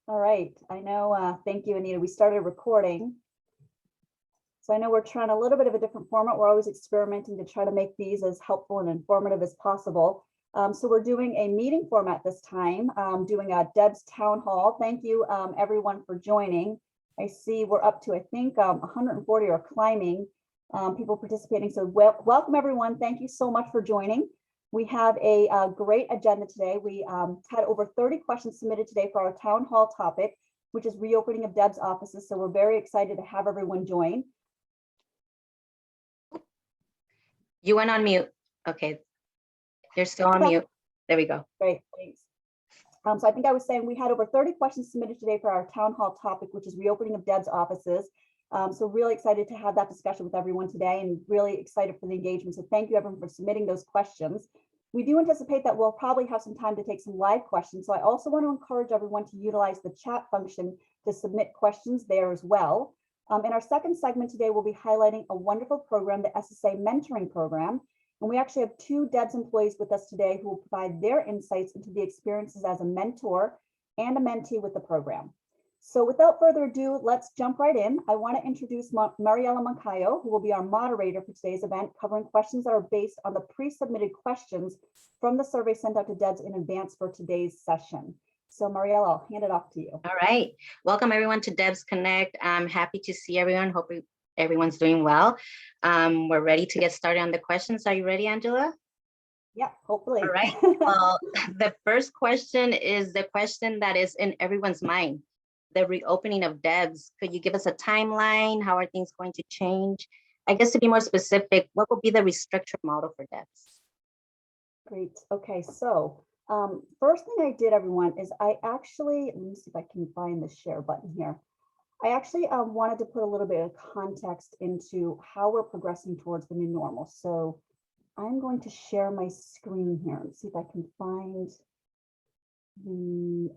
All right, I know, thank you, Anita. We started recording. So I know we're trying a little bit of a different format. We're always experimenting to try to make these as helpful and informative as possible. So we're doing a meeting format this time, doing a DEBS town hall. Thank you, everyone, for joining. I see we're up to, I think, 140 or climbing people participating. So welcome, everyone. Thank you so much for joining. We have a great agenda today. We had over 30 questions submitted today for our town hall topic, which is reopening of DEBS offices. So we're very excited to have everyone join. You went on mute. Okay. You're still on mute. There we go. Great, thanks. So I think I was saying we had over 30 questions submitted today for our town hall topic, which is reopening of DEBS offices. So really excited to have that discussion with everyone today and really excited for the engagement. So thank you everyone for submitting those questions. We do anticipate that we'll probably have some time to take some live questions. So I also want to encourage everyone to utilize the chat function to submit questions there as well. In our second segment today, we'll be highlighting a wonderful program, the Ssa Mentoring Program. And we actually have two DEBS employees with us today who will provide their insights into the experiences as a mentor and a mentee with the program. So without further ado, let's jump right in. I want to introduce Mariela Moncayo, who will be our moderator for today's event, covering questions that are based on the pre-submitted questions from the survey sent out to DEBS in advance for today's session. So Mariela, I'll hand it off to you. All right. Welcome everyone to DEBS Connect. I'm happy to see everyone. Hope everyone's doing well. We're ready to get started on the questions. Are you ready, Angela? Yeah, hopefully. All right. Well, the first question is the question that is in everyone's mind. The reopening of DEBS. Could you give us a timeline? How are things going to change? I guess to be more specific, what will be the restructure model for DEBS? Great. Okay, so first thing I did, everyone, is I actually, let me see if I can find the share button here. I actually wanted to put a little bit of context into how we're progressing towards the new normal. So I'm going to share my screen here and see if I can find the,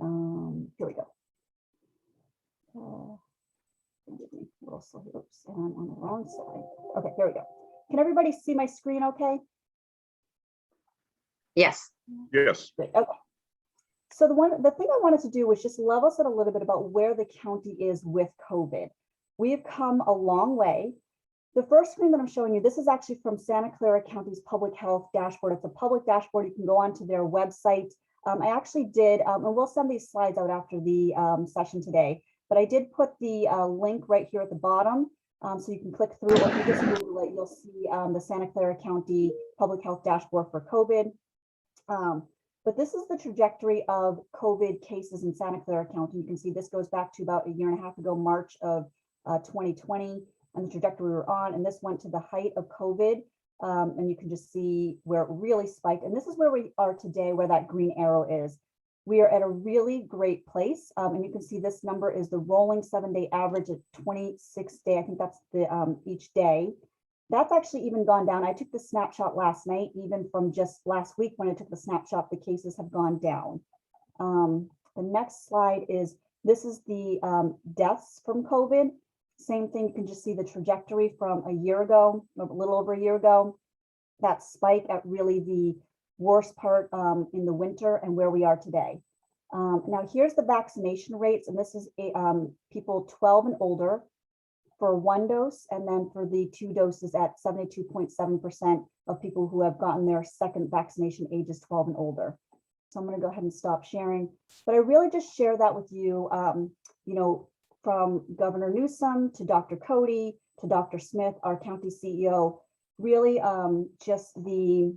here we go. Oops, and I'm on the wrong side. Okay, here we go. Can everybody see my screen okay? Yes. Yes. Good. Okay. So the thing I wanted to do was just level set a little bit about where the county is with COVID. We have come a long way. The first screen that I'm showing you, this is actually from Santa Clara County's public health dashboard. It's a public dashboard. You can go onto their website. I actually did, and we'll send these slides out after the session today, but I did put the link right here at the bottom. So you can click through, or if you just Google it, you'll see the Santa Clara County public health dashboard for COVID. But this is the trajectory of COVID cases in Santa Clara County. You can see this goes back to about a year and a half ago, March of 2020, and the trajectory we were on. And this went to the height of COVID. And you can just see where it really spiked. And this is where we are today, where that green arrow is. We are at a really great place. And you can see this number is the rolling 7-day average at 26 day. I think that's the each day. That's actually even gone down. I took the snapshot last night, even from just last week when I took the snapshot, the cases have gone down. The next slide is, this is the deaths from COVID. Same thing, you can just see the trajectory from a year ago, a little over a year ago, that spike at really the worst part in the winter and where we are today. Now here's the vaccination rates, and this is people 12 and older for 1 dose, and then for the 2 doses at 72.7% of people who have gotten their second vaccination ages 12 and older. So I'm going to go ahead and stop sharing, but I really just share that with you, you know, from Governor Newsom to Dr. Cody to Dr. Smith, our county CEO, really just the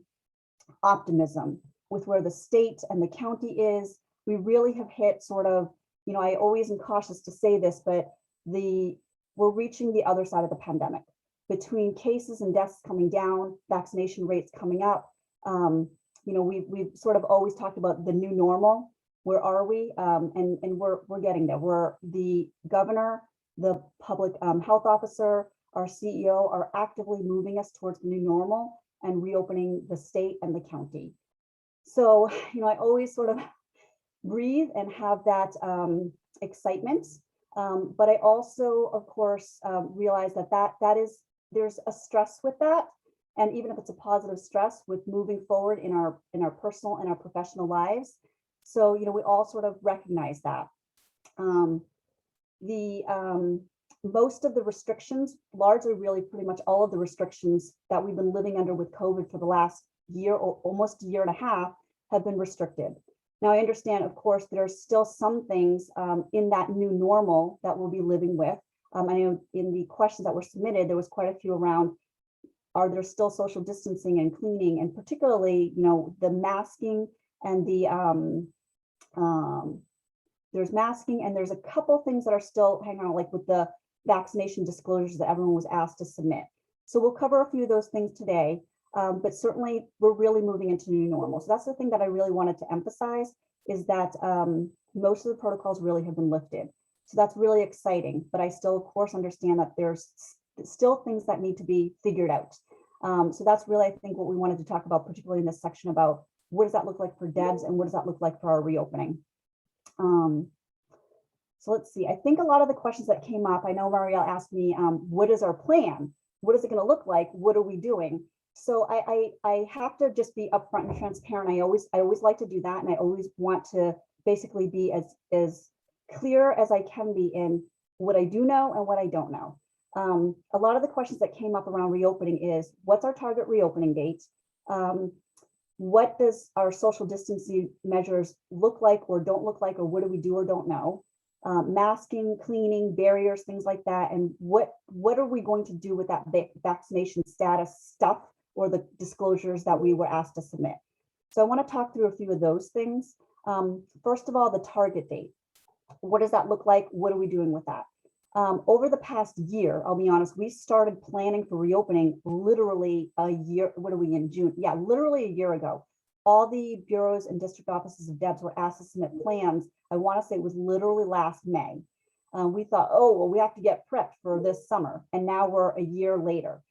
optimism with where the state and the county is. We really have hit sort of, you know, I always am cautious to say this, but we're reaching the other side of the pandemic. Between cases and deaths coming down, vaccination rates coming up, you know, we've sort of always talked about the new normal. Where are we? And we're getting there. We're the governor, the public health officer, our CEO are actively moving us towards the new normal and reopening the state and the county. So, you know, I always sort of breathe and have that excitement. But I also, of course, realize that there's a stress with that. And even if it's a positive stress with moving forward in our personal and our professional lives. So, you know, we all sort of recognize that. Most of the restrictions, largely really pretty much all of the restrictions that we've been living under with COVID for the last year or almost a year and a half have been restricted. Now, I understand, of course, there's still some things in that new normal that we'll be living with. I know in the questions that were submitted, there was quite a few around, are there still social distancing and cleaning, and particularly, the masking and the, there's masking, and there's a couple things that are still hanging on, like with the vaccination disclosures that everyone was asked to submit. So we'll cover a few of those things today, but certainly we're really moving into new normal. So that's the thing that I really wanted to emphasize, is that most of the protocols really have been lifted. So that's really exciting, but I still, of course, understand that there's still things that need to be figured out. So that's really, I think, what we wanted to talk about, particularly in this section about what does that look like for DEBS and what does that look like for our reopening. So let's see, I think a lot of the questions that came up, I know Marielle asked me, what is our plan? What is it going to look like? What are we doing? So I have to just be upfront and transparent. I always like to do that. And I always want to basically be as clear as I can be in what I do know and what I don't know. A lot of the questions that came up around reopening is, what's our target reopening date? What does our social distancing measures look like or don't look like, or what do we do or don't know? Masking, cleaning, barriers, things like that. And what are we going to do with that vaccination status stuff or the disclosures that we were asked to submit? So I want to talk through a few of those things. First of all, the target date. What does that look like? What are we doing with that? Over the past year, I'll be honest, we started planning for reopening literally a year. What are we in June? Yeah, literally a year ago. All the bureaus and district offices of DEBS were asked to submit plans. I want to say it was literally last May. We thought, oh, well, we have to get prepped for this summer. And now we're a year later.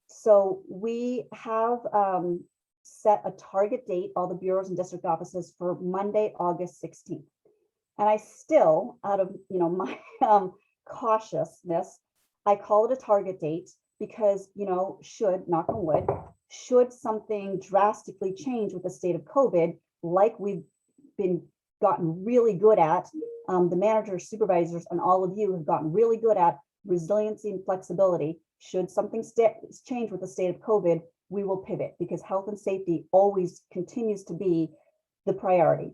So we have set a target date, all the bureaus and district offices, for Monday, August 16th. And I still, out of my cautiousness, I call it a target date because, should, knock on wood, should something drastically change with the state of COVID, like we've gotten really good at, the managers, supervisors, and all of you have gotten really good at resiliency and flexibility. Should something change with the state of COVID, we will pivot, because health and safety always continues to be the priority.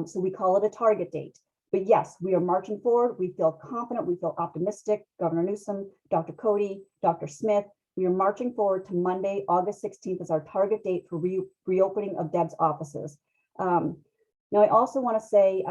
So we call it a target date. But yes, we are marching forward. We feel confident. We feel optimistic. Governor Newsom, Dr. Cody, Dr. Smith, we are marching forward to Monday, August 16th as our target date for reopening of DEBS offices. Now, I also want to say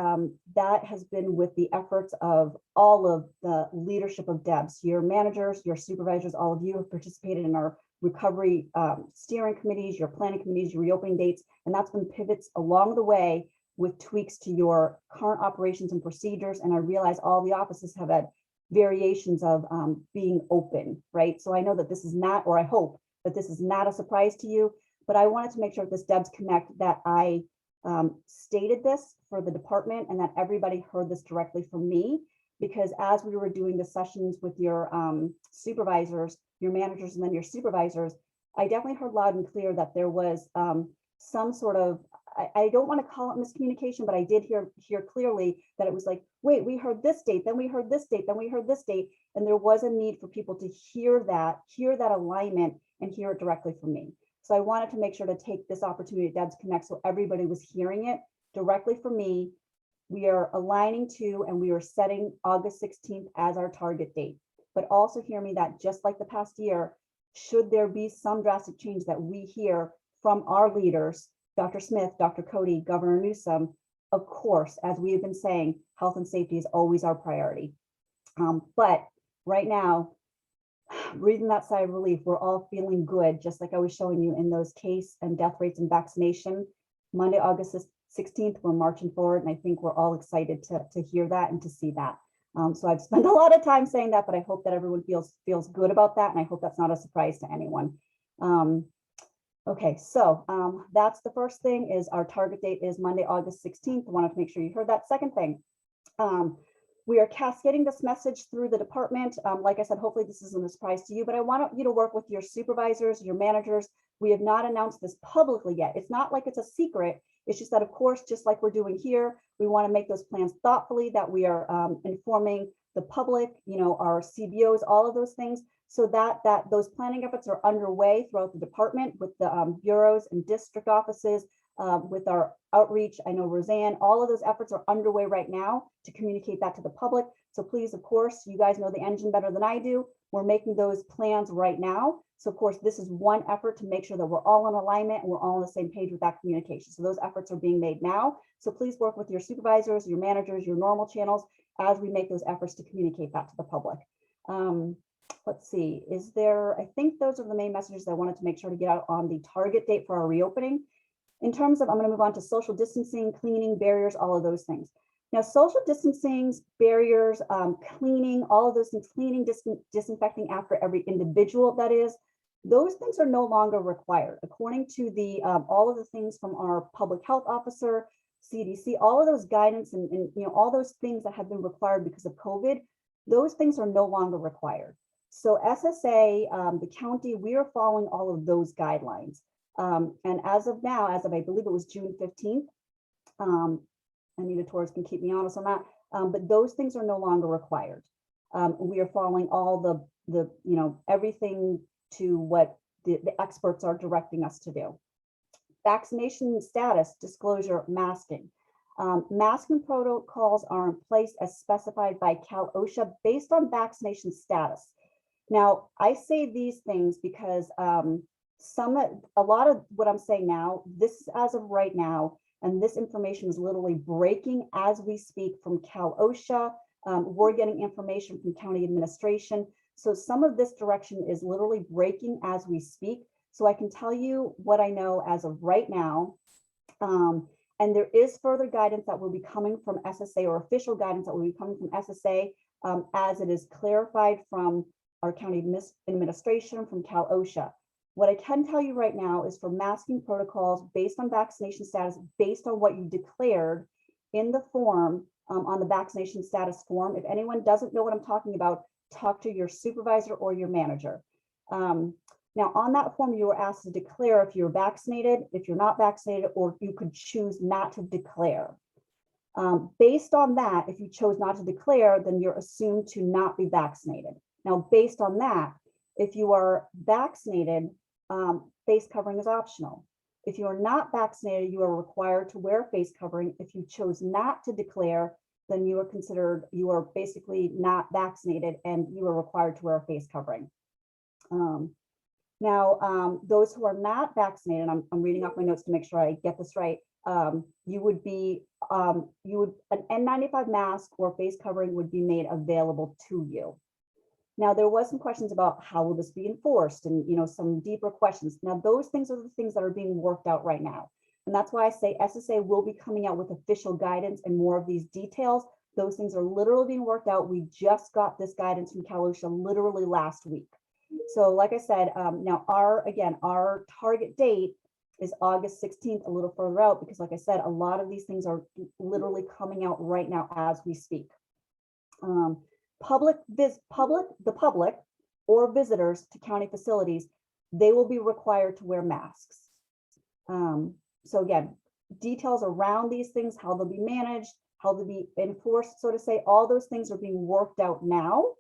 that has been with the efforts of all of the leadership of DEBS. Your managers, your supervisors, all of you have participated in our recovery steering committees, your planning committees, your reopening dates, and that's been pivots along the way with tweaks to your current operations and procedures. And I realize all the offices have had variations of being open, right? So I know that this is not, or I hope that this is not a surprise to you, but I wanted to make sure at this DEBS Connect that I stated this for the department and that everybody heard this directly from me, because as we were doing the sessions with your supervisors, your managers, and then your supervisors, I definitely heard loud and clear that there was some sort of, I don't want to call it miscommunication, but I did hear clearly that it was like, wait, we heard this date, then we heard this date, then we heard this date. And there was a need for people to hear that alignment and hear it directly from me. So I wanted to make sure to take this opportunity at DEBS Connect so everybody was hearing it directly from me. We are aligning to, and we are setting August 16th as our target date. But also hear me that just like the past year, should there be some drastic change that we hear from our leaders, Dr. Smith, Dr. Cody, Governor Newsom, of course, as we have been saying, health and safety is always our priority. But right now, breathing that sigh of relief, we're all feeling good, just like I was showing you in those case and death rates and vaccination. Monday, August 16th, we're marching forward, and I think we're all excited to hear that and to see that. So I've spent a lot of time saying that, but I hope that everyone feels good about that, and I hope that's not a surprise to anyone. Okay, so that's the first thing, is our target date is Monday, August 16th. I wanted to make sure you heard that. Second thing, we are cascading this message through the department. Like I said, hopefully this isn't a surprise to you, but I want you to work with your supervisors, your managers. We have not announced this publicly yet. It's not like it's a secret. It's just that, of course, just like we're doing here, We want to make those plans thoughtfully, that we are informing the public, our CBOs, all of those things, so that those planning efforts are underway throughout the department with the bureaus and district offices, with our outreach. I know Roseanne, all of those efforts are underway right now to communicate that to the public. So please, of course, you guys know the engine better than I do. We're making those plans right now. So of course, this is one effort to make sure that we're all in alignment and we're all on the same page with that communication. So those efforts are being made now. So please work with your supervisors, your managers, your normal channels as we make those efforts to communicate that to the public. Let's see, I think those are the main messages I wanted to make sure to get out on the target date for our reopening. In terms of, I'm going to move on to social distancing, cleaning, barriers, all of those things. Now, social distancing, barriers, cleaning, all of those things, cleaning, disinfecting after every individual, that is, those things are no longer required. According to the all of the things from our public health officer, CDC, all of those guidance and all those things that have been required because of COVID, those things are no longer required. So SSA, the county, we are following all of those guidelines. And as of now, I believe it was June 15th, Anita Torres can keep me honest on that, but those things are no longer required. We are following all the everything to what the experts are directing us to do. Vaccination status, disclosure, masking. Masking protocols are in place as specified by CalOSHA based on vaccination status. Now, I say these things because a lot of what I'm saying now, this is as of right now, and this information is literally breaking as we speak from CalOSHA. We're getting information from county administration. So some of this direction is literally breaking as we speak. So I can tell you what I know as of right now. And there is further guidance that will be coming from SSA, or official guidance that will be coming from SSA, as it is clarified from our county administration, from CalOSHA. What I can tell you right now is for masking protocols based on vaccination status, based on what you declared in the form, on the vaccination status form. If anyone doesn't know what I'm talking about, talk to your supervisor or your manager. Now, on that form, you were asked to declare if you're vaccinated, if you're not vaccinated, or you could choose not to declare. Based on that, if you chose not to declare, then you're assumed to not be vaccinated. Now, based on that, if you are vaccinated, face covering is optional. If you are not vaccinated, you are required to wear a face covering. If you chose not to declare, then you are basically not vaccinated and you are required to wear a face covering. Now, those who are not vaccinated, I'm reading off my notes to make sure I get this right. An N95 mask or face covering would be made available to you. Now, there was some questions about how will this be enforced, and some deeper questions. Now, those things are the things that are being worked out right now. And that's why I say SSA will be coming out with official guidance and more of these details. Those things are literally being worked out. We just got this guidance from CalOSHA literally last week. So like I said, now our target date is August 16th, a little further out, because like I said, a lot of these things are literally coming out right now as we speak. The public or visitors to county facilities, they will be required to wear masks. So again, details around these things, how they'll be managed, how they'll be enforced, so to say, all those things are being worked out now.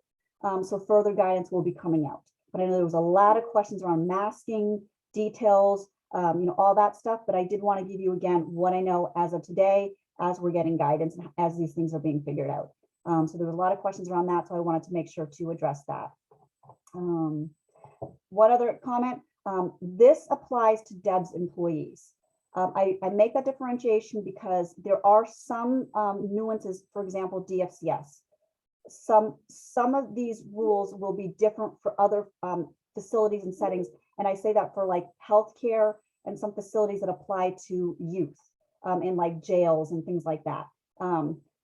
So further guidance will be coming out. But I know there was a lot of questions around masking, details, all that stuff, but I did want to give you again what I know as of today, as we're getting guidance and as these things are being figured out. So there was a lot of questions around that, so I wanted to make sure to address that. One other comment, this applies to DEBS employees. I make that differentiation because there are some nuances, for example, DFCS. Some of these rules will be different for other facilities and settings. And I say that for like healthcare and some facilities that apply to youth in like jails and things like that.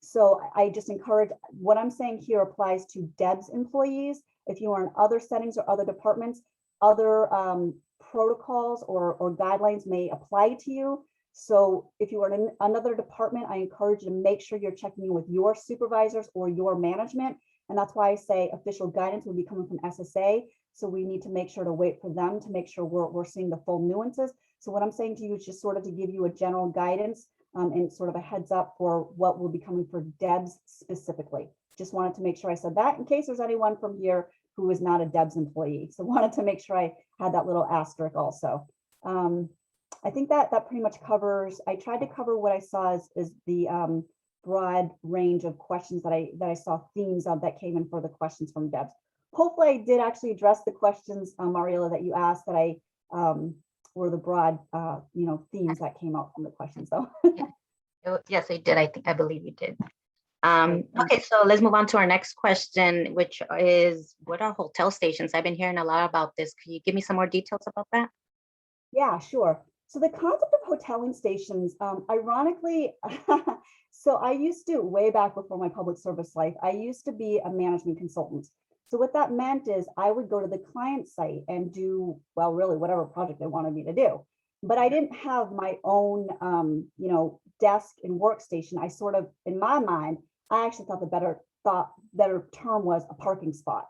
So I just encourage, what I'm saying here applies to DEBS employees. If you are in other settings or other departments, other protocols or guidelines may apply to you. So if you are in another department, I encourage you to make sure you're checking in with your supervisors or your management. And that's why I say official guidance will be coming from SSA. So we need to make sure to wait for them to make sure we're seeing the full nuances. So what I'm saying to you is just sort of to give you a general guidance and sort of a heads up for what will be coming for DEBS specifically. Just wanted to make sure I said that in case there's anyone from here who is not a DEBS employee. So wanted to make sure I had that little asterisk also. I think that pretty much covers, I tried to cover what I saw is the broad range of questions that I saw themes of that came in for the questions from DEBS. Hopefully I did actually address the questions, Mariela, that you asked that I were the broad, themes that came out from the questions though. Yes, I did. I believe you did. Okay, so let's move on to our next question, which is, what are hotel stations? I've been hearing a lot about this. Can you give me some more details about that? Yeah, sure. So the concept of hoteling stations, ironically, so I used to, way back before my public service life, I used to be a management consultant. So what that meant is I would go to the client site and do, well, really whatever project they wanted me to do. But I didn't have my own, desk and workstation. I sort of, in my mind, I actually thought the better term was a parking spot.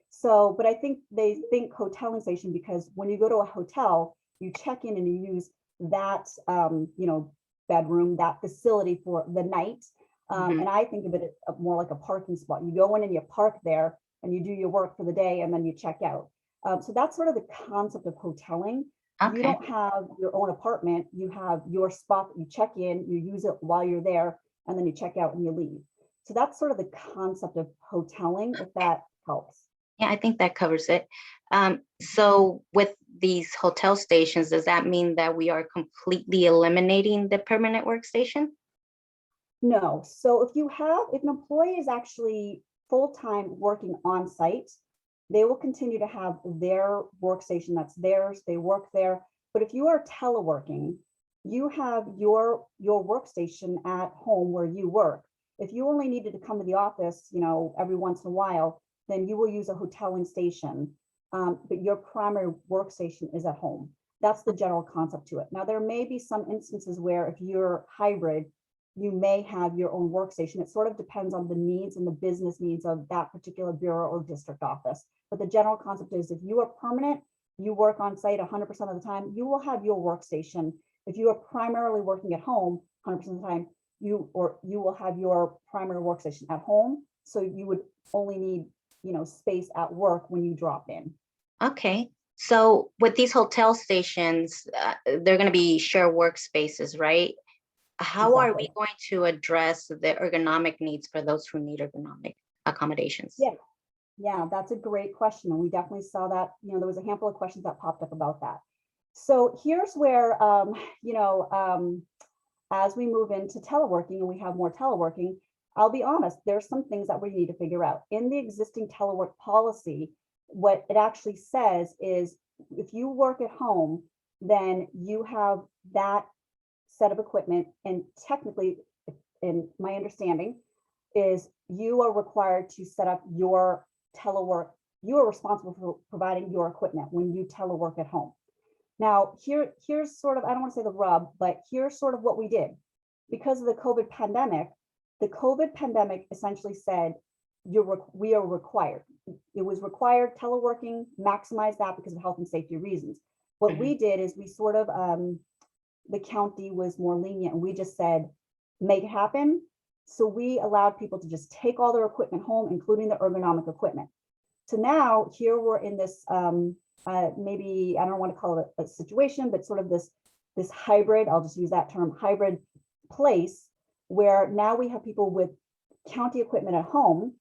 So, but I think they think hoteling station because when you go to a hotel, you check in and you use that, bedroom, that facility for the night. And I think of it more like a parking spot. You go in and you park there and you do your work for the day and then you check out. So that's sort of the concept of hoteling. Okay. You don't have your own apartment. You have your spot that you check in, you use it while you're there, and then you check out and you leave. So that's sort of the concept of hoteling, if that helps. Yeah, I think that covers it. So with these hotel stations, does that mean that we are completely eliminating the permanent workstation? No. So if an employee is actually full-time working on site, they will continue to have their workstation that's theirs, they work there. But if you are teleworking, you have your workstation at home where you work. If you only needed to come to the office, every once in a while, then you will use a hoteling station, but your primary workstation is at home. That's the general concept to it. Now, there may be some instances where if you're hybrid, you may have your own workstation. It sort of depends on the needs and the business needs of that particular bureau or district office. But the general concept is if you are permanent, you work on site 100% of the time, you will have your workstation. If you are primarily working at home 100% of the time, you will have your primary workstation at home. So you would only need, space at work when you drop in. Okay. So with these hotel stations, they're going to be shared workspaces, right? How are we going to address the ergonomic needs for those who need ergonomic accommodations? Yeah, that's a great question. And we definitely saw that, there was a handful of questions that popped up about that. So here's where, as we move into teleworking and we have more teleworking, I'll be honest, there's some things that we need to figure out. In the existing telework policy, what it actually says is if you work at home, then you have that set of equipment, and technically, in my understanding, is you are required to set up your telework. You are responsible for providing your equipment when you telework at home. Now, here's sort of, I don't want to say the rub, but here's sort of what we did. Because of the COVID pandemic essentially said we are required. It was required teleworking, maximize that because of health and safety reasons. What we did is we sort of, the county was more lenient and we just said, make it happen. So we allowed people to just take all their equipment home, including the ergonomic equipment. So now here we're in this, maybe, I don't want to call it a situation, but sort of this hybrid, I'll just use that term, hybrid place where now we have people with county equipment at home.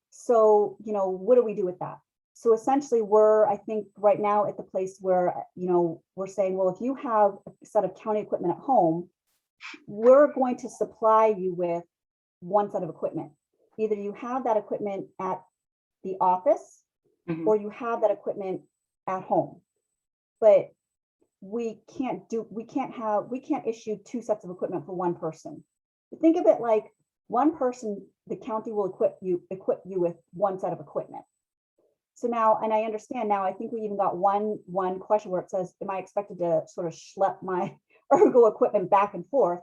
So, what do we do with that? So essentially I think right now at the place where, we're saying, well, if you have a set of county equipment at home, we're going to supply you with one set of equipment. Either you have that equipment at the office or you have that equipment at home. But we can't issue two sets of equipment for one person. Think of it like one person, the county will equip you with one set of equipment. So now, and I understand now, I think we even got one question where it says, am I expected to sort of schlep my ergo equipment back and forth?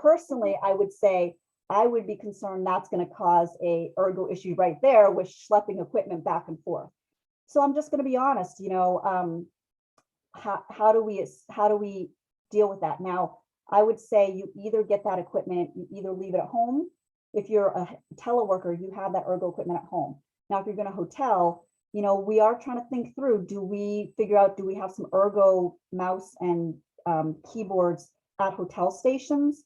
Personally, I would say I would be concerned that's going to cause a ergo issue right there with schlepping equipment back and forth. So I'm just going to be honest, how do we deal with that? Now, I would say you either get that equipment, you either leave it at home. If you're a teleworker, you have that ergo equipment at home. Now, if you're going to hotel, you know, we are trying to think through, do we figure out, do we have some ergo mouse and keyboards at hotel stations?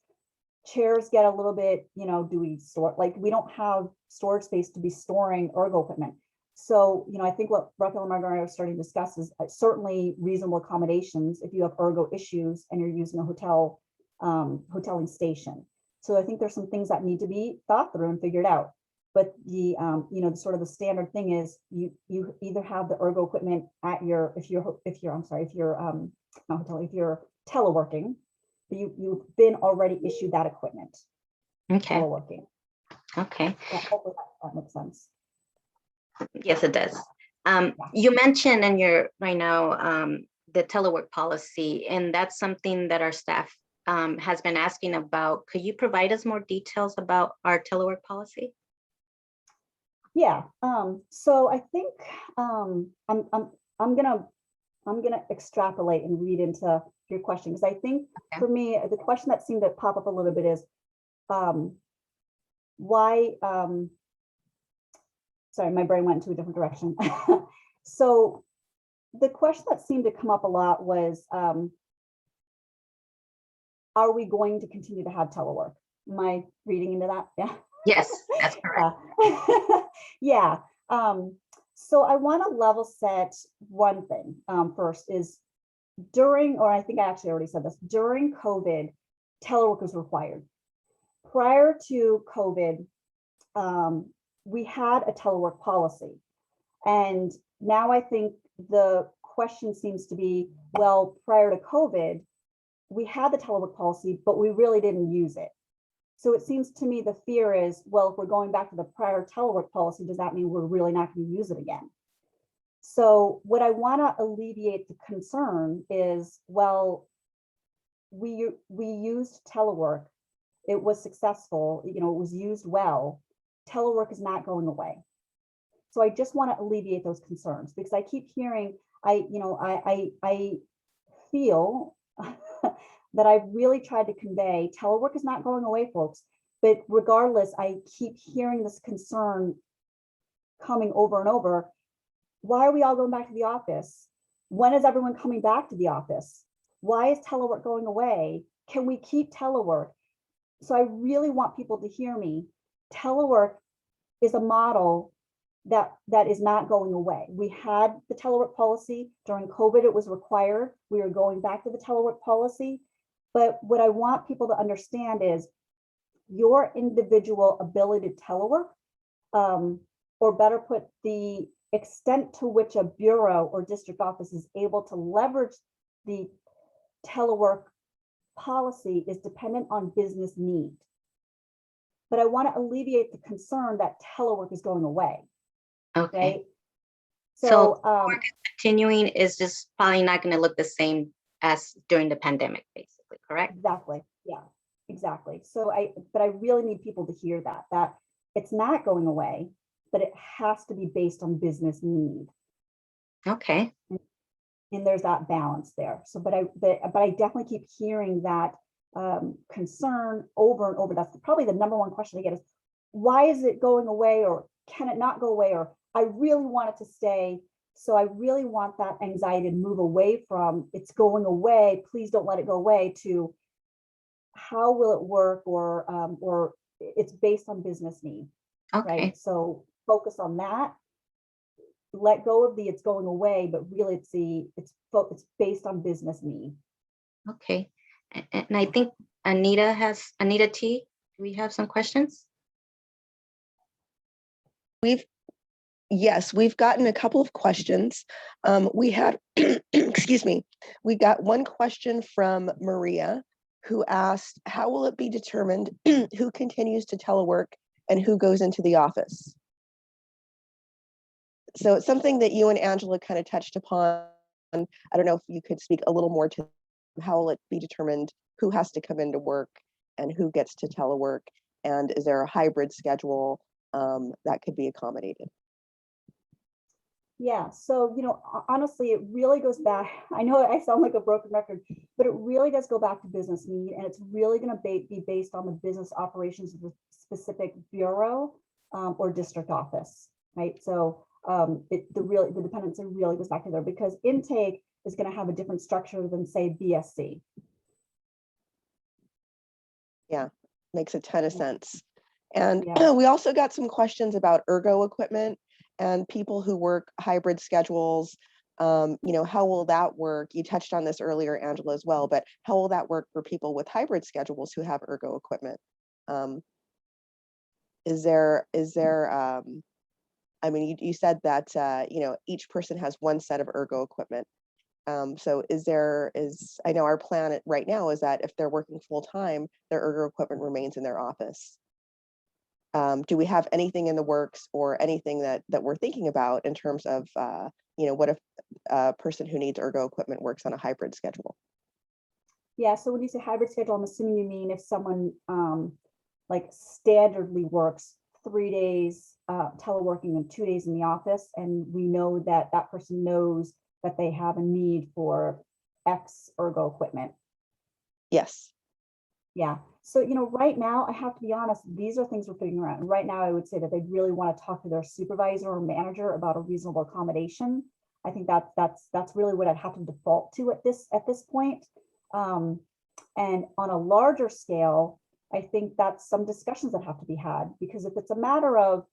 Chairs get a little bit, you know, do we store, like, we don't have storage space to be storing ergo equipment. So, you know, I think what Rafael and Margaret are starting to discuss is certainly reasonable accommodations if you have ergo issues and you're using a hotel, hoteling station. So I think there's some things that need to be thought through and figured out. But the, you know, the sort of the standard thing is you either have the ergo equipment at your, if you're not hotel, if you're teleworking, but you've been already issued that equipment. Okay. Teleworking. Okay. Hopefully that makes sense. Yes, it does. You mentioned in your right now the telework policy, and that's something that our staff has been asking about. Could you provide us more details about our telework policy? Yeah. So I think I'm gonna extrapolate and read into your question, because I think for me the question that seemed to pop up a little bit is why. Sorry, my brain went into a different direction. So the question that seemed to come up a lot was, are we going to continue to have telework? Am I reading into that? Yeah. Yes, that's correct. Yeah. So I want to level set one thing first is during, or I think I actually already said this, during COVID, telework was required. Prior to COVID, we had a telework policy. And now I think the question seems to be, well, prior to COVID, we had the telework policy, but we really didn't use it. So it seems to me the fear is, well, if we're going back to the prior telework policy, does that mean we're really not going to use it again? So what I want to alleviate the concern is, well, we used telework. It was successful, you know, it was used well. Telework is not going away. So I just want to alleviate those concerns, because I keep hearing, I feel that I've really tried to convey telework is not going away, folks. But regardless, I keep hearing this concern coming over and over. Why are we all going back to the office? When is everyone coming back to the office? Why is telework going away? Can we keep telework? So I really want people to hear me. Telework is a model that is not going away. We had the telework policy during COVID, it was required. We are going back to the telework policy. But what I want people to understand is your individual ability to telework, or better put, the extent to which a bureau or district office is able to leverage the telework policy is dependent on business need. But I want to alleviate the concern that telework is going away. Okay. Right? So work is continuing, is just probably not going to look the same as during the pandemic, basically, correct? Exactly. Yeah, exactly. So but I really need people to hear that it's not going away, but it has to be based on business need. Okay. And there's that balance there. So, but I definitely keep hearing that concern over and over. That's probably the number one question I get is, why is it going away, or can it not go away, or I really want it to stay. So I really want that anxiety to move away from it's going away, please don't let it go away, to how will it work, or it's based on business need. Okay. Right. So focus on that. Let go of the it's going away, but really it's based on business need. Okay. And I think Anita T, do we have some questions? Yes, we've gotten a couple of questions. We had, excuse me, we got one question from Maria, who asked, how will it be determined who continues to telework and who goes into the office? So it's something that you and Angela kind of touched upon. I don't know if you could speak a little more to how will it be determined who has to come into work and who gets to telework, and is there a hybrid schedule that could be accommodated? Yeah, so, honestly, it really goes back. I know I sound like a broken record, but it really does go back to business need, and it's really going to be based on the business operations of the specific bureau or district office, right? So the dependency really goes back to there, because intake is going to have a different structure than, say, BSC. Yeah, makes a ton of sense. And Yeah. we also got some questions about ergo equipment and people who work hybrid schedules. How will that work? You touched on this earlier, Angela, as well, but how will that work for people with hybrid schedules who have ergo equipment? You said that, each person has one set of ergo equipment. So I know our plan right now is that if they're working full time, their ergo equipment remains in their office. Do we have anything in the works or anything that we're thinking about in terms of, what if a person who needs ergo equipment works on a hybrid schedule? Yeah, so when you say hybrid schedule, I'm assuming you mean if someone like standardly works 3 days teleworking and 2 days in the office, and we know that that person knows that they have a need for X ergo equipment. Yes. Yeah. So, right now, I have to be honest, these are things we're figuring out. And right now, I would say that they'd really want to talk to their supervisor or manager about a reasonable accommodation. I think that's really what I'd have to default to at this point. And on a larger scale, I think that's some discussions that have to be had, because if it's a matter of,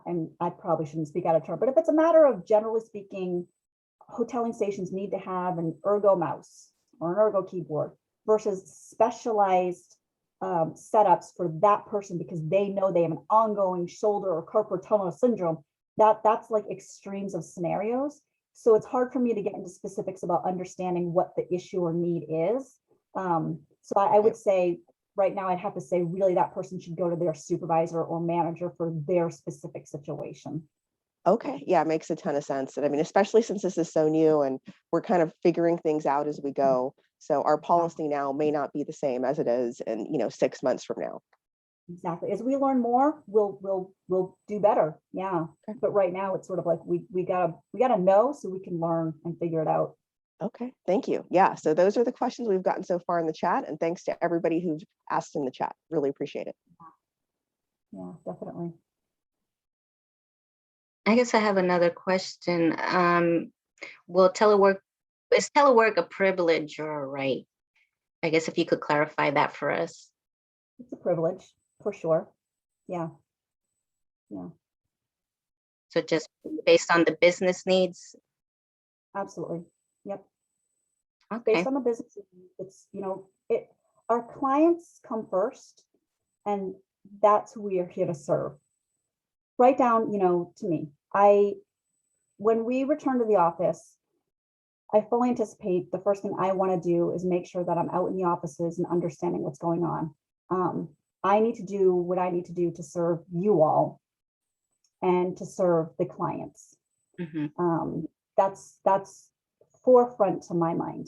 and I probably shouldn't speak out of turn, but if it's a matter of, generally speaking, hoteling stations need to have an ergo mouse or an ergo keyboard versus specialized setups for that person because they know they have an ongoing shoulder or carpal tunnel syndrome, that's like extremes of scenarios. So it's hard for me to get into specifics about understanding what the issue or need is. So I would say right now, I'd have to say really that person should go to their supervisor or manager for their specific situation. Okay, yeah, it makes a ton of sense. And I mean, especially since this is so new and we're kind of figuring things out as we go. So our policy now may not be the same as it is in, 6 months from now. Exactly. As we learn more, we'll do better. Yeah. Okay. But right now it's sort of like we gotta know so we can learn and figure it out. Okay, thank you. Yeah, so those are the questions we've gotten so far in the chat, and thanks to everybody who's asked in the chat. Really appreciate it. Yeah, definitely. I guess I have another question. Is telework a privilege or a right? I guess if you could clarify that for us. It's a privilege for sure. Yeah. Yeah, So just based on the business needs? absolutely. Yep. Okay. Based on the business, it's, our clients come first, and that's who we are here to serve. Right down, to me, when we return to the office, I fully anticipate the first thing I want to do is make sure that I'm out in the offices and understanding what's going on. I need to do what I need to do to serve you all and to serve the clients. Mm-hmm. That's forefront to my mind.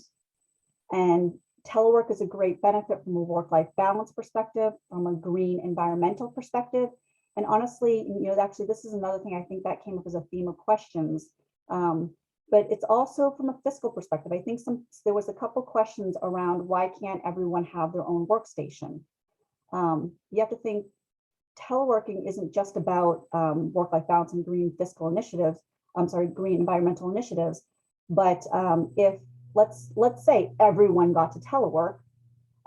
And telework is a great benefit from a work-life balance perspective, from a green environmental perspective. And honestly, actually, this is another thing I think that came up as a theme of questions. But it's also from a fiscal perspective. I think there was a couple questions around why can't everyone have their own workstation? You have to think teleworking isn't just about work-life balance and green fiscal initiatives. Green environmental initiatives. But if let's say everyone got to telework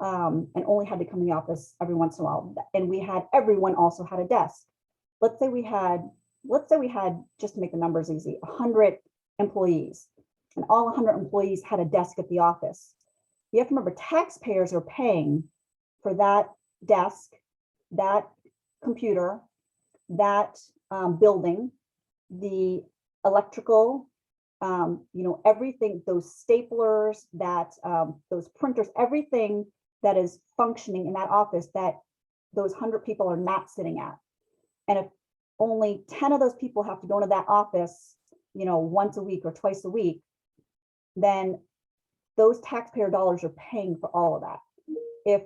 and only had to come in the office every once in a while, and everyone also had a desk. Let's say we had, just to make the numbers easy, 100 employees, and all 100 employees had a desk at the office. You have to remember, taxpayers are paying for that desk, that computer, that building, the electrical, everything, those staplers, those printers, everything that is functioning in that office that those 100 people are not sitting at. And if only 10 of those people have to go into that office, once a week or twice a week, then those taxpayer dollars are paying for all of that. If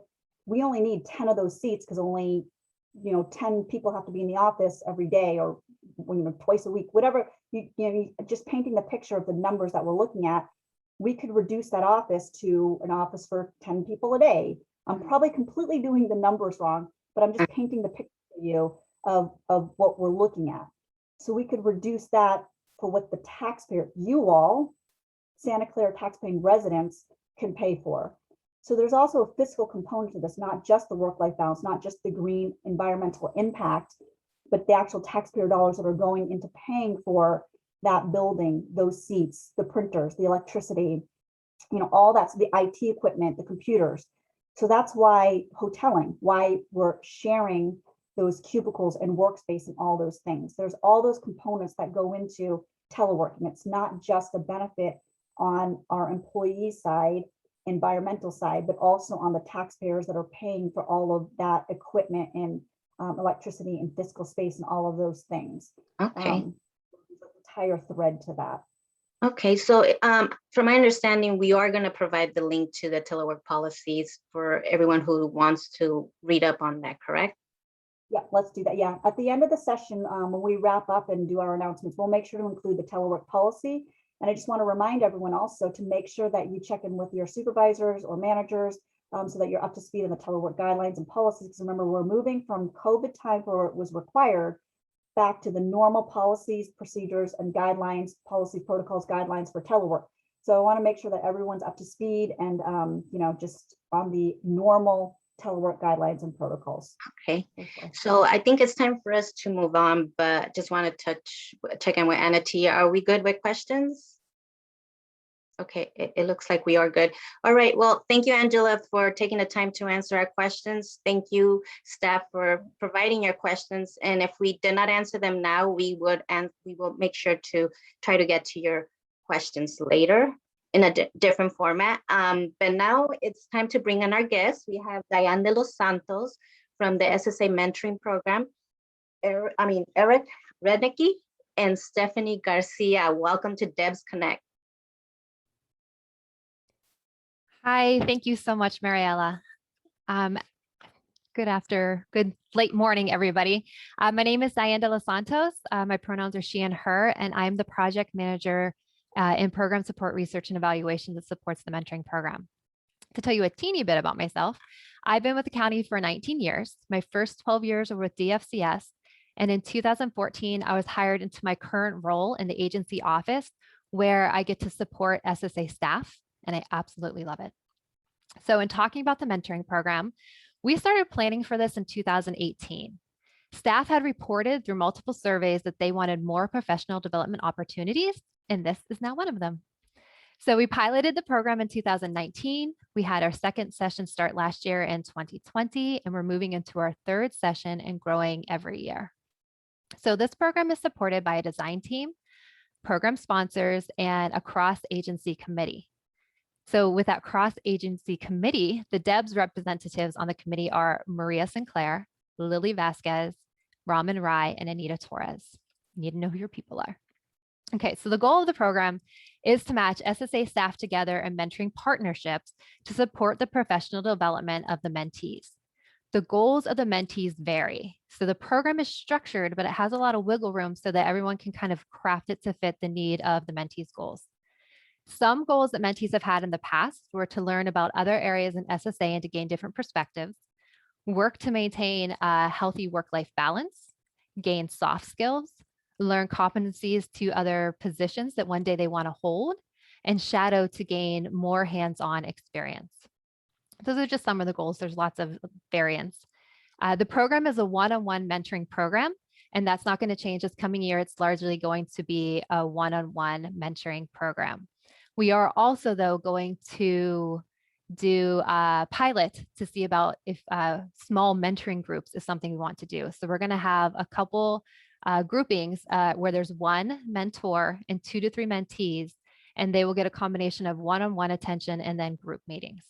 we only need 10 of those seats because only 10 people have to be in the office every day or twice a week, whatever, just painting the picture of the numbers that we're looking at, we could reduce that office to an office for 10 people a day. I'm probably completely doing the numbers wrong, but I'm just painting the picture for you of what we're looking at. So we could reduce that for what the taxpayer, you all, Santa Clara taxpaying residents, can pay for. So there's also a fiscal component to this, not just the work-life balance, not just the green environmental impact, but the actual taxpayer dollars that are going into paying for that building, those seats, the printers, the electricity, all that's the IT equipment, the computers. So that's why hoteling, why we're sharing those cubicles and workspace and all those things. There's all those components that go into teleworking. It's not just a benefit on our employee side, environmental side, but also on the taxpayers that are paying for all of that equipment and electricity and fiscal space and all of those things. Okay. Entire thread to that. Okay, so from my understanding, we are going to provide the link to the telework policies for everyone who wants to read up on that, correct? Yeah, let's do that. Yeah, at the end of the session, when we wrap up and do our announcements, we'll make sure to include the telework policy. And I just want to remind everyone also to make sure that you check in with your supervisors or managers so that you're up to speed on the telework guidelines and policies. Because remember, we're moving from COVID time where it was required back to the normal policies, procedures, and guidelines, policy protocols, guidelines for telework. So I want to make sure that everyone's up to speed and just on the normal telework guidelines and protocols. Okay, so I think it's time for us to move on, but just want to check in with Anna T. Are we good with questions? Okay, it looks like we are good. All right, well, thank you, Angela, for taking the time to answer our questions. Thank you, staff, for providing your questions. And if we did not answer them now, we will make sure to try to get to your questions later in a different format. But now it's time to bring in our guests. We have Diane de los Santos from the SSA Mentoring Program, Eric Renike and Stephanie Garcia. Welcome to DEBS Connect. Hi, thank you so much, Mariela. Good late morning, everybody. My name is Diane de los Santos. My pronouns are she and her, and I'm the project manager in program support, research, and evaluation that supports the mentoring program. To tell you a teeny bit about myself, I've been with the county for 19 years. My first 12 years were with DFCS, and in 2014, I was hired into my current role in the agency office where I get to support SSA staff, and I absolutely love it. So in talking about the mentoring program, we started planning for this in 2018. Staff had reported through multiple surveys that they wanted more professional development opportunities, and this is now one of them. So we piloted the program in 2019. We had our second session start last year in 2020, and we're moving into our third session and growing every year. So this program is supported by a design team, program sponsors, and a cross-agency committee. So with that cross-agency committee, the DEBS representatives on the committee are Maria Sinclair, Lily Vasquez, Raman Rai, and Anita Torres. You need to know who your people are. Okay, so the goal of the program is to match SSA staff together in mentoring partnerships to support the professional development of the mentees. The goals of the mentees vary. So the program is structured, but it has a lot of wiggle room so that everyone can kind of craft it to fit the need of the mentees' goals. Some goals that mentees have had in the past were to learn about other areas in SSA and to gain different perspectives, work to maintain a healthy work-life balance, gain soft skills, learn competencies to other positions that one day they want to hold, and shadow to gain more hands-on experience. Those are just some of the goals. There's lots of variants. The program is a one-on-one mentoring program, and that's not going to change this coming year. It's largely going to be a one-on-one mentoring program. We are also, though, going to do a pilot to see about if small mentoring groups is something we want to do. So we're going to have a couple groupings where there's one mentor and 2 to 3 mentees, and they will get a combination of one-on-one attention and then group meetings.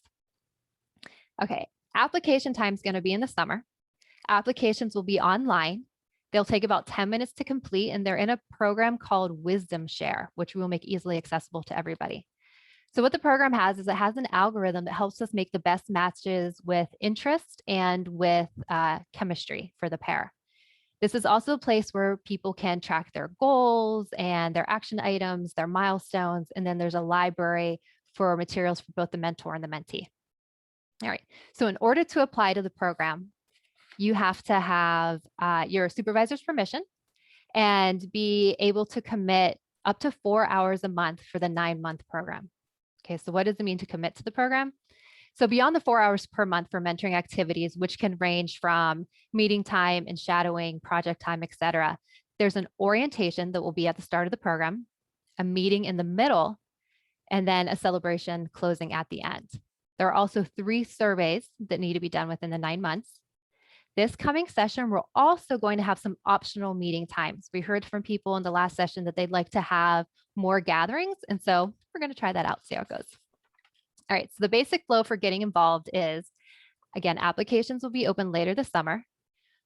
Okay, application time is going to be in the summer. Applications will be online. They'll take about 10 minutes to complete, and they're in a program called Wisdom Share, which we will make easily accessible to everybody. So what the program has is it has an algorithm that helps us make the best matches with interest and with chemistry for the pair. This is also a place where people can track their goals and their action items, their milestones, and then there's a library for materials for both the mentor and the mentee. All right, so in order to apply to the program, you have to have your supervisor's permission and be able to commit up to 4 hours a month for the 9-month program. Okay, so what does it mean to commit to the program? So beyond the 4 hours per month for mentoring activities, which can range from meeting time and shadowing, project time, et cetera, there's an orientation that will be at the start of the program, a meeting in the middle, and then a celebration closing at the end. There are also 3 surveys that need to be done within the 9 months. This coming session, we're also going to have some optional meeting times. We heard from people in the last session that they'd like to have more gatherings. And so we're going to try that out, see how it goes. All right, so the basic flow for getting involved is, again, applications will be open later this summer.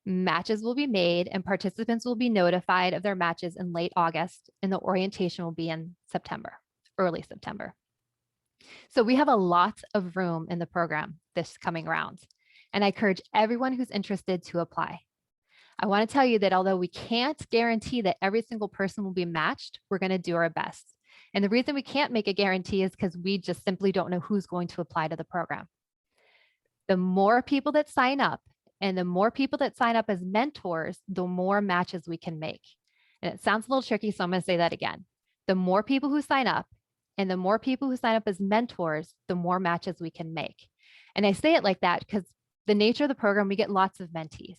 Matches will be made and participants will be notified of their matches in late August, and the orientation will be in September, early September. So we have a lot of room in the program this coming round, and I encourage everyone who's interested to apply. I want to tell you that although we can't guarantee that every single person will be matched, we're going to do our best. And the reason we can't make a guarantee is because we just simply don't know who's going to apply to the program. The more people that sign up and the more people that sign up as mentors, the more matches we can make. And it sounds a little tricky, so I'm going to say that again. The more people who sign up and the more people who sign up as mentors, the more matches we can make. And I say it like that because the nature of the program, we get lots of mentees.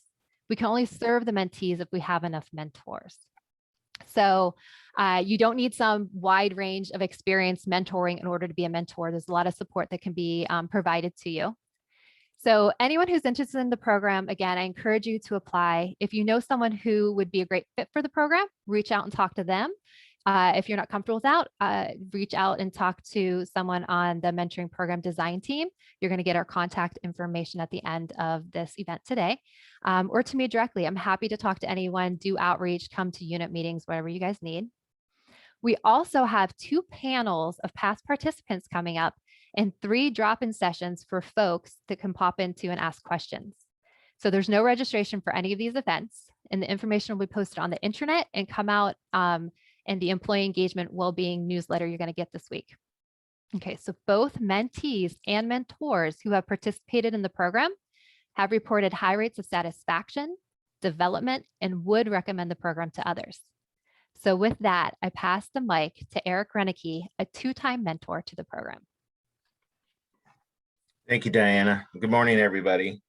We can only serve the mentees if we have enough mentors. So you don't need some wide range of experience mentoring in order to be a mentor. There's a lot of support that can be provided to you. So anyone who's interested in the program, again, I encourage you to apply. If you know someone who would be a great fit for the program, reach out and talk to them. If you're not comfortable with that, reach out and talk to someone on the mentoring program design team. You're going to get our contact information at the end of this event today, or to me directly. I'm happy to talk to anyone, do outreach, come to unit meetings, whatever you guys need. We also have 2 panels of past participants coming up and 3 drop-in sessions for folks that can pop into and ask questions. So there's no registration for any of these events, and the information will be posted on the intranet and come out in the employee engagement well-being newsletter you're going to get this week. Okay, so both mentees and mentors who have participated in the program have reported high rates of satisfaction, development, and would recommend the program to others. So with that, I pass the mic to Eric Renike, a 2-time mentor to the program. Thank you, Diana. Good morning, everybody.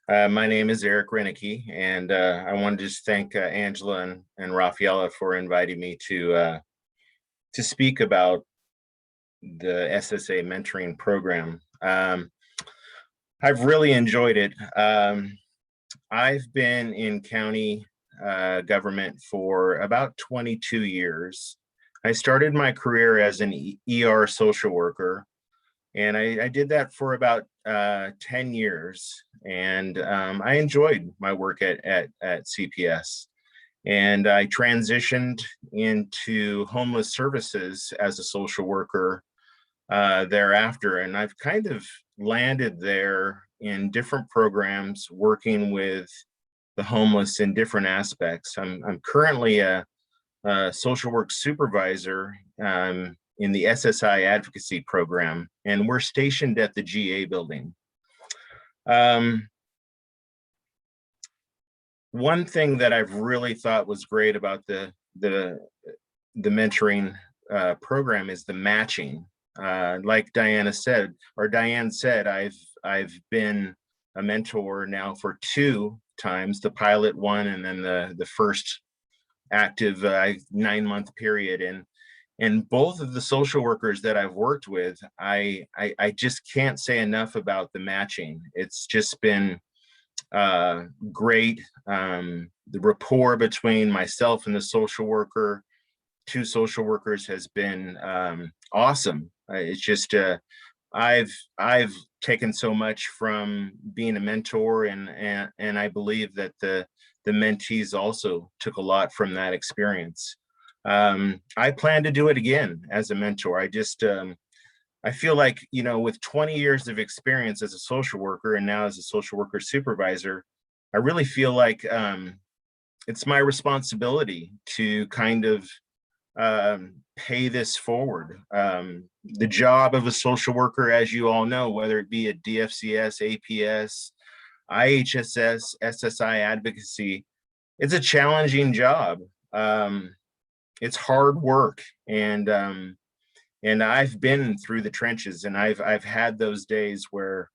My name is Eric Renike, and I want to just thank Angela and Rafaela for inviting me to speak about the SSA mentoring program. I've really enjoyed it. I've been in county government for about 22 years. I started my career as an ER social worker, and I did that for about 10 years. And I enjoyed my work at CPS. And I transitioned into homeless services as a social worker thereafter. And I've kind of landed there in different programs, working with the homeless in different aspects. I'm currently a social work supervisor in the SSI advocacy program, and we're stationed at the GA building. One thing that I've really thought was great about the mentoring program is the matching. Like Diane said, I've been a mentor now for 2 times, the pilot one and then the first active 9-month period. And both of the social workers that I've worked with, I just can't say enough about the matching. It's just been great. The rapport between myself and the social worker, 2 social workers, has been awesome. It's just I've taken so much from being a mentor, and I believe that the mentees also took a lot from that experience. I plan to do it again as a mentor. I feel like, with 20 years of experience as a social worker and now as a social worker supervisor, I really feel like it's my responsibility to kind of pay this forward. The job of a social worker, as you all know, whether it be at DFCS, APS, IHSS, SSI advocacy, it's a challenging job. It's hard work, and I've been through the trenches, and I've had those days where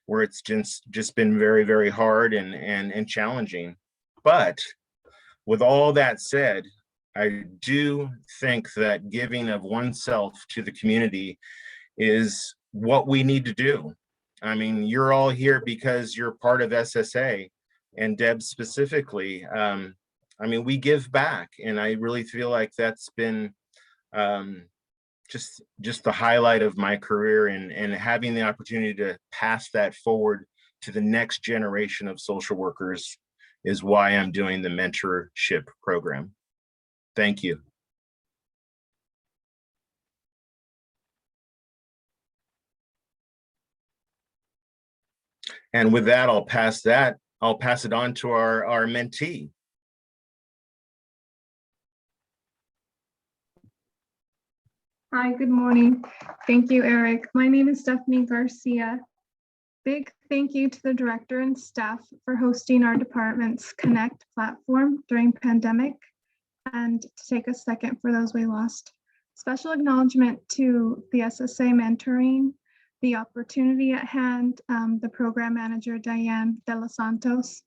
it's just been very, very hard and challenging. But with all that said, I do think that giving of oneself to the community is what we need to do. I mean, you're all here because you're part of SSA and DEBS specifically. I mean, we give back, and I really feel like that's been just the highlight of my career, and having the opportunity to pass that forward to the next generation of social workers is why I'm doing the mentorship program. Thank you. And with that, I'll pass it on to our mentee. Hi, good morning. Thank you, Eric. My name is Stephanie Garcia. Big thank you to the director and staff for hosting our department's Connect platform during pandemic, and to take a second for those we lost. Special acknowledgement to the SSA mentoring, the opportunity at hand, the program manager, Diane De Los Santos.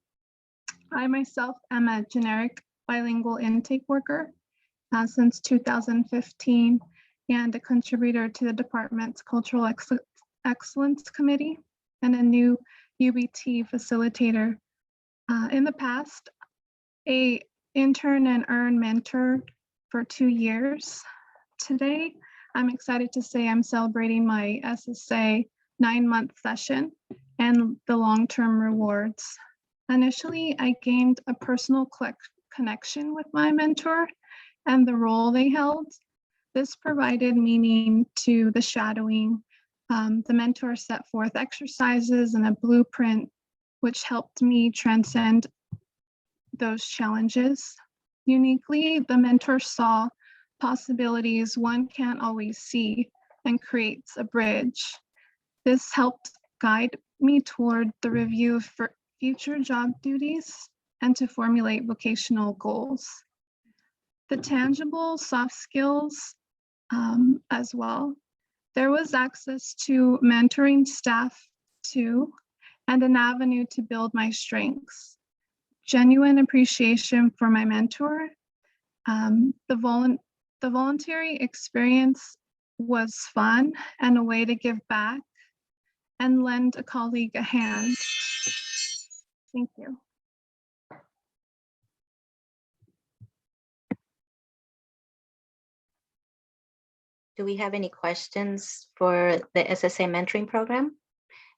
I myself am a generic bilingual intake worker since 2015, and a contributor to the department's Cultural Excellence Committee and a new UBT facilitator. In the past, an intern and earn mentor for 2 years. Today, I'm excited to say I'm celebrating my SSA 9-month session and the long-term rewards. Initially, I gained a personal connection with my mentor and the role they held. This provided meaning to the shadowing. The mentor set forth exercises and a blueprint, which helped me transcend those challenges. Uniquely, the mentor saw possibilities one can't always see and creates a bridge. This helped guide me toward the review for future job duties and to formulate vocational goals. The tangible soft skills as well. There was access to mentoring staff too, and an avenue to build my strengths. Genuine appreciation for my mentor. The voluntary experience was fun and a way to give back and lend a colleague a hand. Thank you. Do we have any questions for the SSA mentoring program?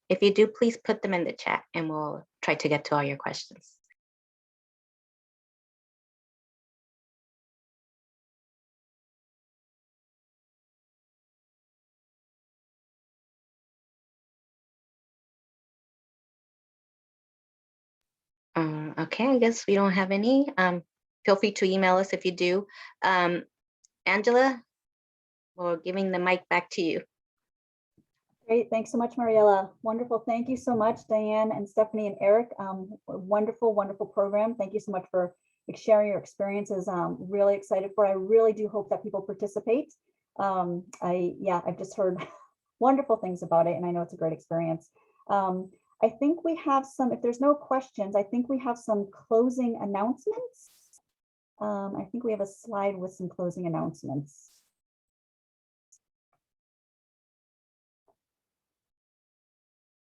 If you do, please put them in the chat and we'll try to get to all your questions. Okay, I guess we don't have any. Feel free to email us if you do. Angela, we're giving the mic back to you. Great, thanks so much, Mariella. Wonderful, thank you so much, Diane and Stephanie and Eric. Wonderful, wonderful program. Thank you so much for sharing your experiences. Really excited for it. I really do hope that people participate. I've just heard wonderful things about it, and I know it's a great experience. I think we have some, if there's no questions, I think we have some closing announcements. I think we have a slide with some closing announcements.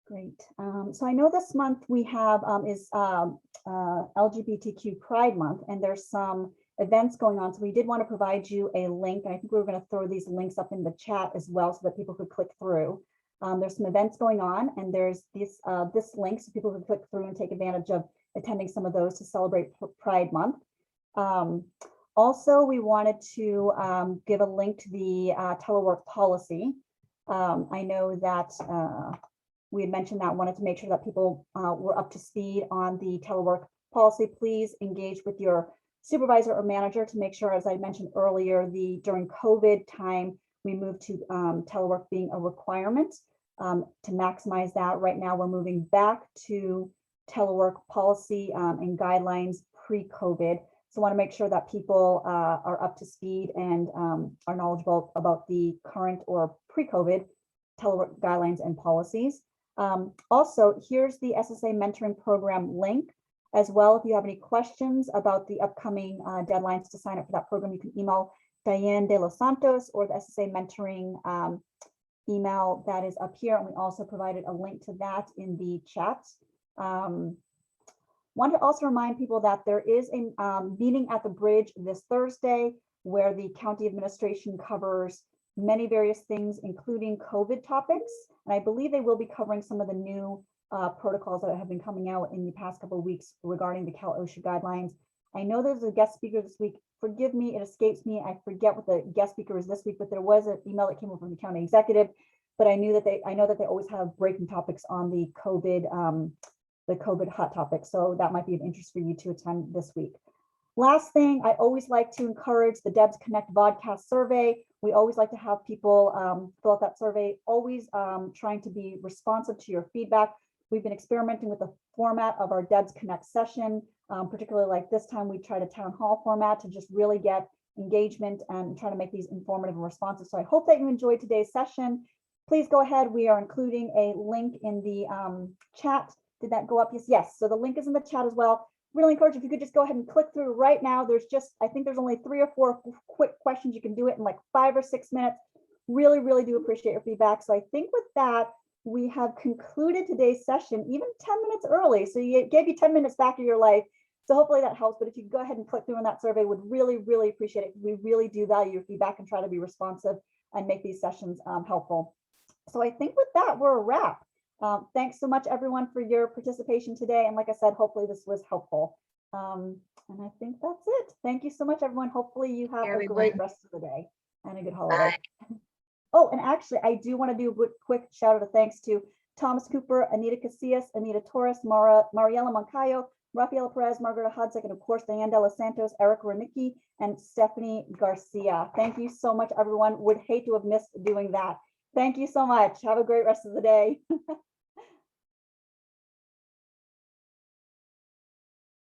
Great. So I know this month we have is LGBTQ Pride Month, and there's some events going on. So we did want to provide you a link, and I think we were going to throw these links up in the chat as well so that people could click through. There's some events going on, and there's this link so people can click through and take advantage of attending some of those to celebrate Pride Month. Also, we wanted to give a link to the Telework Policy. I know that we had mentioned that, wanted to make sure that people were up to speed on the Telework policy, please engage with your supervisor or manager to make sure, as I mentioned earlier, during COVID time, we moved to telework being a requirement. To maximize that, right now we're moving back to telework policy and guidelines pre-COVID. So I want to make sure that people are up to speed and are knowledgeable about the current or pre-COVID telework guidelines and policies. Also, here's the SSA Mentoring Program link as well. If you have any questions about the upcoming deadlines to sign up for that program, you can email Diane De Los Santos or the SSA Mentoring email that is up here. And we also provided a link to that in the chat. Want to also remind people that there is a meeting at the bridge this Thursday where the county administration covers many various things, including COVID topics. And I believe they will be covering some of the new protocols that have been coming out in the past couple of weeks regarding the CalOSHA guidelines. I know there's a guest speaker this week. Forgive me, it escapes me. I forget what the guest speaker is this week, but there was an email that came over from the county executive. But I know that they always have breaking topics on the COVID hot topic. So that might be of interest for you to attend this week. Last thing, I always like to encourage the DEBS Connect Vodcast survey. We always like to have people fill out that survey, always trying to be responsive to your feedback. We've been experimenting with the format of our DEBS Connect session, particularly like this time we tried a town hall format to just really get engagement and try to make these informative and responsive. So I hope that you enjoyed today's session. Please go ahead. We are including a link in the chat. Did that go up? Yes. So the link is in the chat as well. Really encourage if you could just go ahead and click through right now. I think there's only 3 or 4 quick questions. You can do it in like 5 or 6 minutes. Really do appreciate your feedback. So I think with that, we have concluded today's session even 10 minutes early. So you gave you 10 minutes back of your life. So hopefully that helps. But if you go ahead and click through on that survey, would really appreciate it. We really do value your feedback and try to be responsive and make these sessions helpful. So I think with that, we're a wrap. Thanks so much, everyone, for your participation today. And like I said, hopefully this was helpful. And I think that's it. Thank you so much, everyone. Hopefully you have a great rest of the day and a good holiday. Bye. Oh, and actually, I do want to do a quick shout out of thanks to Thomas Cooper, Anita Casillas, Anita Torres, Mariela Moncayo, Rafaela Perez, Margarita Hudsek, and of course, Diane De Los Santos, Eric Renike, and Stephanie Garcia. Thank you so much, everyone. Would hate to have missed doing that. Thank you so much. Have a great rest of the day.